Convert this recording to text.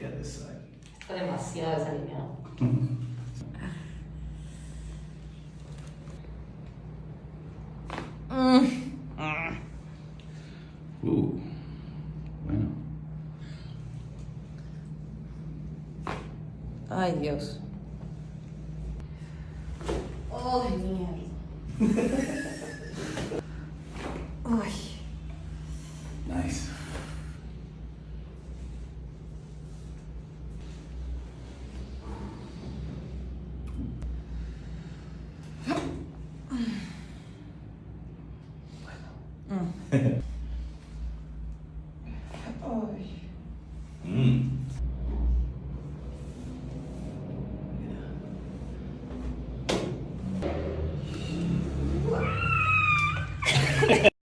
get this side. Está demasiado desalineado. Bueno. Ay, Dios. Ay, mierda. Ay. Nice. Bueno.